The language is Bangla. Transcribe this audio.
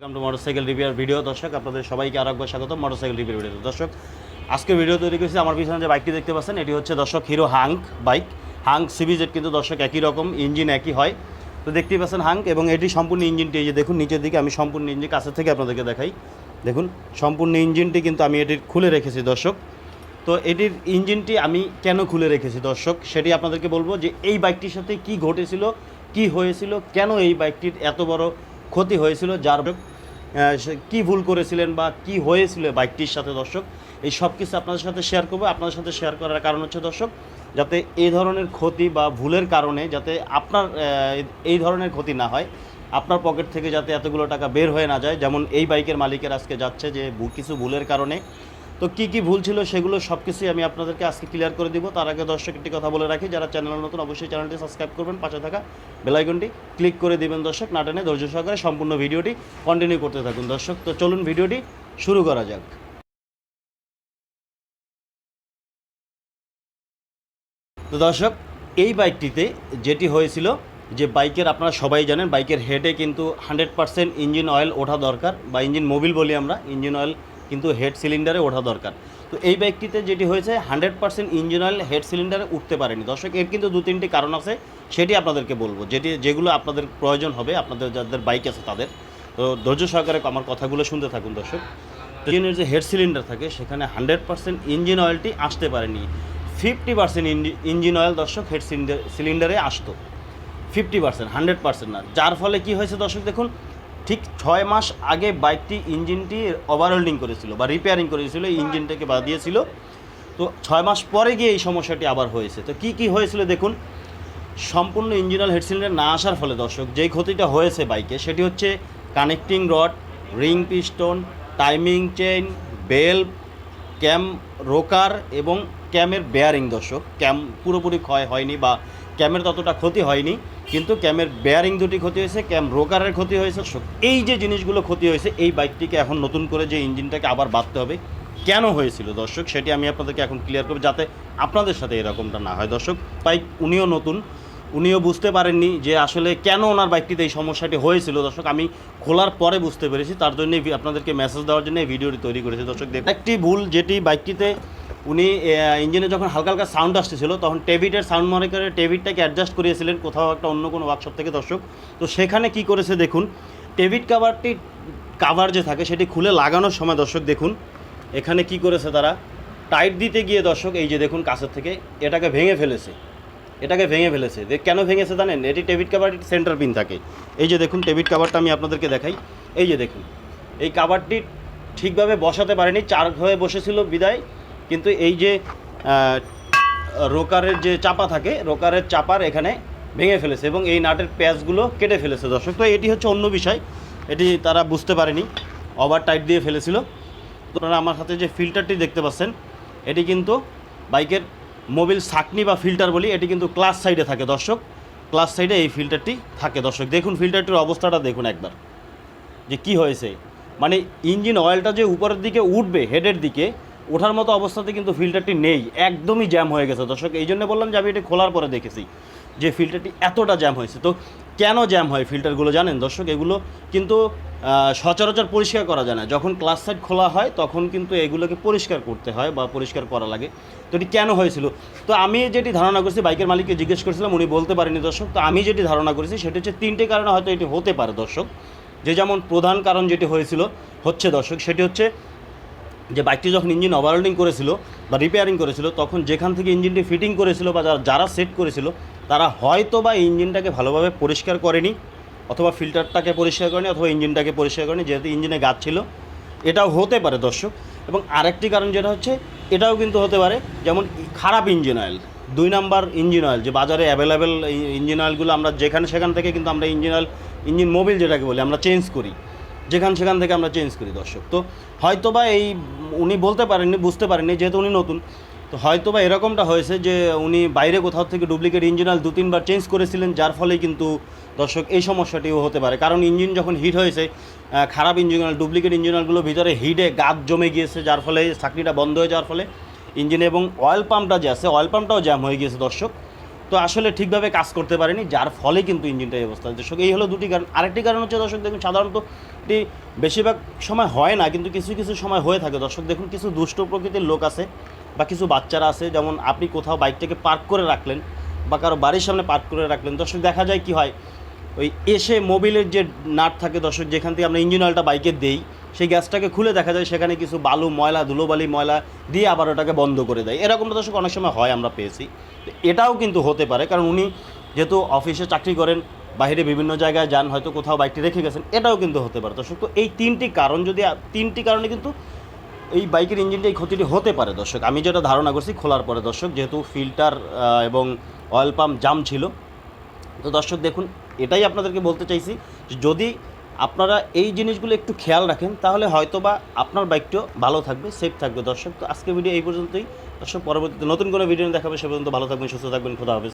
ওয়েলকাম টু মোটরসাইকেল রিভিউর ভিডিও। দর্শক আপনাদের সবাইকে আরেকবার স্বাগত মোটরসাইকেল রিভিউর ভিডিও। দর্শক আজকে ভিডিও তৈরি করেছি, আমার পিছনে যে বাইকটি দেখতে পাচ্ছেন এটি হচ্ছে দর্শক hero hunk bike. Hunk CBZ কিন্তু দর্শক একই রকম, ইঞ্জিন একই হয়। তো দেখতেই পাচ্ছেন হাঙ্ক, এবং এটি সম্পূর্ণ ইঞ্জিনটি এই যে দেখুন নিচের দিকে, আমি সম্পূর্ণ ইঞ্জিন কাছে থেকে আপনাদেরকে দেখাই। দেখুন সম্পূর্ণ ইঞ্জিনটি কিন্তু আমি এটির খুলে রেখেছি দর্শক। তো এটির ইঞ্জিনটি আমি কেন খুলে রেখেছি দর্শক সেটি আপনাদেরকে বলবো, যে এই বাইকটির সাথে কি ঘটেছিল, কি হয়েছিল, কেন এই বাইকটির এত বড় ক্ষতি হয়েছিল, যার কী ভুল করেছিলেন বা কি হয়েছিল বাইকটির সাথে দর্শক, এই সব কিছু আপনাদের সাথে শেয়ার করবো। আপনাদের সাথে শেয়ার করার কারণ হচ্ছে দর্শক, যাতে এই ধরনের ক্ষতি বা ভুলের কারণে যাতে আপনার এই ধরনের ক্ষতি না হয়, আপনার পকেট থেকে যাতে এতগুলো টাকা বের হয়ে না যায়, যেমন এই বাইকের মালিকের আজকে যাচ্ছে যে কিছু ভুলের কারণে। তো কী কী ভুল ছিল সেগুলো সব কিছুই আমি আপনাদেরকে আজকে ক্লিয়ার করে দিব। তার আগে দর্শক একটি কথা বলে রাখি, যারা চ্যানেল নতুন অবশ্যই চ্যানেলটি সাবস্ক্রাইব করবেন, পাশে থাকা বেল আইকনটি ক্লিক করে দিবেন দর্শক। না টেনে ধৈর্য সহকারে সম্পূর্ণ ভিডিওটি কন্টিনিউ করতে থাকুন দর্শক। তো চলুন ভিডিওটি শুরু করা যাক। তো দর্শক এই বাইকটিতে যেটি হয়েছিল, যে বাইকের আপনারা সবাই জানেন বাইকের হেডে কিন্তু 100% ইঞ্জিন অয়েল ওঠা দরকার, বা ইঞ্জিন মোবিল বলি আমরা, ইঞ্জিন অয়েল কিন্তু হেড সিলিন্ডারে ওঠা দরকার। তো এই বাইকটিতে যেটি হয়েছে 100% ইঞ্জিন অয়েল হেড সিলিন্ডারে উঠতে পারেনি দর্শক। এর কিন্তু দু তিনটি কারণ আছে, সেটি আপনাদেরকে বলবো, যেগুলো আপনাদের প্রয়োজন হবে, আপনাদের যাদের বাইক আছে তাদের। তো ধৈর্য সহকারে আমার কথাগুলো শুনতে থাকুন দর্শক। ইঞ্জিনের যে হেড সিলিন্ডার থাকে সেখানে 100% ইঞ্জিন অয়েলটি আসতে পারেনি। 50% ইঞ্জিন অয়েল দর্শক হেড সিলিন্ডারে আসতো, 50%, 100% না। যার ফলে কি হয়েছে দর্শক দেখুন, ঠিক 6 মাস আগে বাইকটি ইঞ্জিনটি ওভারহোল্ডিং করেছিল বা রিপেয়ারিং করেছিল, ইঞ্জিনটাকে বাদ দিয়েছিল। তো 6 মাস পরে গিয়ে এই সমস্যাটি আবার হয়েছে। তো কি হয়েছিল দেখুন, সম্পূর্ণ ইঞ্জিন অয়েল হেড সিলিন্ডার না আসার ফলে দর্শক যেই ক্ষতিটা হয়েছে বাইকে, সেটি হচ্ছে connecting rod, ring piston, timing chain, belt, cam rocker এবং ক্যামের বেয়ারিং দর্শক। ক্যাম পুরোপুরি ক্ষয় হয়নি বা ক্যামের ততটা ক্ষতি হয়নি, কিন্তু ক্যামের বেয়ারিং দুটি ক্ষতি হয়েছে, ক্যাম রোকারের ক্ষতি হয়েছে। এই যে জিনিসগুলো ক্ষতি হয়েছে, এই বাইকটিকে এখন নতুন করে যে ইঞ্জিনটাকে আবার বাঁধতে হবে, কেন হয়েছিল দর্শক সেটি আমি আপনাদেরকে এখন ক্লিয়ার করব, যাতে আপনাদের সাথে এরকমটা না হয় দর্শক। বাইক উনিও নতুন, উনিও বুঝতে পারেননি যে আসলে কেন ওনার বাইকটিতে এই সমস্যাটি হয়েছিল দর্শক। আমি খোলার পরে বুঝতে পেরেছি, তার জন্যই আপনাদেরকে মেসেজ দেওয়ার জন্য এই ভিডিওটি তৈরি করেছি দর্শক। একটি ভুল, যেটি বাইকটিতে উনি ইঞ্জিনে যখন হালকা হালকা সাউন্ড আসতেছিল, তখন টেভিটের সাউন্ড মনিটরের টেভিটটাকে অ্যাডজাস্ট করিয়েছিলেন কোথাও একটা অন্য কোনো ওয়ার্কশপ থেকে দর্শক। তো সেখানে কি করেছে দেখুন, টেভিট কাভার যে থাকে সেটি খুলে লাগানোর সময় দর্শক দেখুন এখানে কি করেছে তারা, টাইট দিতে গিয়ে দর্শক এই যে দেখুন কাছের থেকে এটাকে ভেঙে ফেলেছে। কেন ভেঙেছে জানেন? এটি টেভিট কাভারটি সেন্টার পিন থাকে। এই যে দেখুন টেভিট কাভারটা আমি আপনাদেরকে দেখাই। এই যে দেখুন এই কাভারটি ঠিকভাবে বসাতে পারেনি, চার হয়ে বসেছিল বিদায়, কিন্তু এই যে রোকারের যে চাপা থাকে, রোকারের চাপার এখানে ভেঙে ফেলেছে এবং এই নাটের প্যাচগুলো কেটে ফেলেছে দর্শক। তো এটি হচ্ছে অন্য বিষয়, এটি তারা বুঝতে পারেনি, ওভার টাইট দিয়ে ফেলেছিল। তো আপনারা আমার হাতে যে ফিল্টারটি দেখতে পাচ্ছেন, এটি কিন্তু বাইকের মোবিল সাকনি বা ফিল্টার বলি, এটি কিন্তু ক্লাস সাইডে থাকে দর্শক। ক্লাস সাইডে এই ফিল্টারটি থাকে দর্শক। দেখুন ফিল্টারটির অবস্থাটা দেখুন একবার, যে কি হয়েছে। মানে ইঞ্জিন অয়েলটা যে উপরের দিকে উঠবে, হেডের দিকে ওঠার মতো অবস্থাতে কিন্তু ফিল্টারটি নেই, একদমই জ্যাম হয়ে গেছে দর্শক। এই জন্য বললাম যে আমি এটি খোলার পরে দেখেছি যে ফিল্টারটি এতটা জ্যাম হয়েছে। তো কেন জ্যাম হয় ফিল্টারগুলো জানেন দর্শক? এগুলো কিন্তু সচরাচর পরিষ্কার করা যায় না। যখন ক্লাস সাইড খোলা হয় তখন কিন্তু এগুলোকে পরিষ্কার করতে হয় বা পরিষ্কার করা লাগে। তো এটি কেন হয়েছিল? তো আমি যেটি ধারণা করছি, বাইকের মালিককে জিজ্ঞেস করেছিলাম, উনি বলতে পারেনি দর্শক। তো আমি যেটি ধারণা করেছি সেটি হচ্ছে 3টে কারণে হয়তো এটি হতে পারে দর্শক। যেমন প্রধান কারণ যেটি হচ্ছে দর্শক, সেটি হচ্ছে যে বাইকটি যখন ইঞ্জিন ওভারহোল্ডিং করেছিল বা রিপেয়ারিং করেছিল, তখন যেখান থেকে ইঞ্জিনটি ফিটিং করেছিল বা যারা সেট করেছিল, তারা হয়তো বা ইঞ্জিনটাকে ভালোভাবে পরিষ্কার করেনি, অথবা ফিল্টারটাকে পরিষ্কার করেনি, অথবা ইঞ্জিনটাকে পরিষ্কার করেনি, যেহেতু ইঞ্জিনে গাছ ছিল। এটাও হতে পারে দর্শক। এবং আরেকটি কারণ যেটা হচ্ছে, এটাও কিন্তু হতে পারে, যেমন খারাপ engine oil, 2 number engine oil, যে বাজারে অ্যাভেলেবেল ইঞ্জিন অয়েলগুলো আমরা সেখান থেকে কিন্তু আমরা ইঞ্জিন মোবিল যেটাকে বলি আমরা চেঞ্জ করি, সেখান থেকে আমরা চেঞ্জ করি দর্শক। তো হয়তোবা উনি বলতে পারেননি, বুঝতে পারেননি, যেহেতু উনি নতুন। তো হয়তোবা এরকমটা হয়েছে যে উনি বাইরে কোথাও থেকে ডুপ্লিকেট ইঞ্জিন অয়েল 2-3 বার চেঞ্জ করেছিলেন, যার ফলে কিন্তু দর্শক এই সমস্যাটিও হতে পারে। কারণ ইঞ্জিন যখন হিট হয়েছে, খারাপ ইঞ্জিন অয়েল, ডুপ্লিকেট ইঞ্জিন অয়েলগুলো ভিতরে হিটে গাছ জমে গিয়েছে, যার ফলে চাকরিটা বন্ধ হয়ে যাওয়ার ফলে ইঞ্জিন এবং অয়েল পাম্পটা যে আছে, অয়েল পাম্পটাও জ্যাম হয়ে গিয়েছে দর্শক। তো আসলে ঠিকভাবে কাজ করতে পারেনি, যার ফলে কিন্তু ইঞ্জিনটা এই অবস্থা দর্শক। এই হলো দুটি কারণ। আরেকটি কারণ হচ্ছে দর্শক দেখুন, সাধারণত আপনি বেশিরভাগ সময় হয় না, কিন্তু কিছু কিছু সময় হয়ে থাকে দর্শক। দেখুন কিছু দুষ্ট প্রকৃতির লোক আছে বা কিছু বাচ্চারা আছে, যেমন আপনি কোথাও বাইকটাকে পার্ক করে রাখলেন বা কারো বাড়ির সামনে পার্ক করে রাখলেন দর্শক, দেখা যায় কি হয়, ওই এসে মোবিলের যে নাট থাকে দর্শক, যেখান থেকে আমরা ইঞ্জিন অয়েলটা বাইকে দেই, সেই গ্যাসটাকে খুলে দেখা যায় সেখানে কিছু বালু ময়লা ধুলোবালি ময়লা দিয়ে আবার ওটাকে বন্ধ করে দেয়। এরকমটা দর্শক অনেক সময় হয়, আমরা পেয়েছি। তো এটাও কিন্তু হতে পারে, কারণ উনি যেহেতু অফিসে চাকরি করেন, বাইরে বিভিন্ন জায়গায় যান, হয়তো কোথাও বাইকটি রেখে গেছেন, এটাও কিন্তু হতে পারে দর্শক। তো এই তিনটি কারণে কিন্তু এই বাইকের ইঞ্জিনটা এই ক্ষতিটি হতে পারে দর্শক, আমি যেটা ধারণা করছি খোলার পরে দর্শক, যেহেতু ফিল্টার এবং অয়েল পাম্প জাম ছিল। তো দর্শক দেখুন, এটাই আপনাদেরকে বলতে চাইছি, যদি আপনারা এই জিনিসগুলো একটু খেয়াল রাখেন, তাহলে হয়তোবা আপনার বাইকটিও ভালো থাকবে, সেফ থাকবে দর্শক। তো আজকের ভিডিও এই পর্যন্তই দর্শক, পরবর্তীতে নতুন কোনো ভিডিও দেখাবে, সে পর্যন্ত ভালো থাকবেন, সুস্থ থাকবেন, খোদা হাফেজ।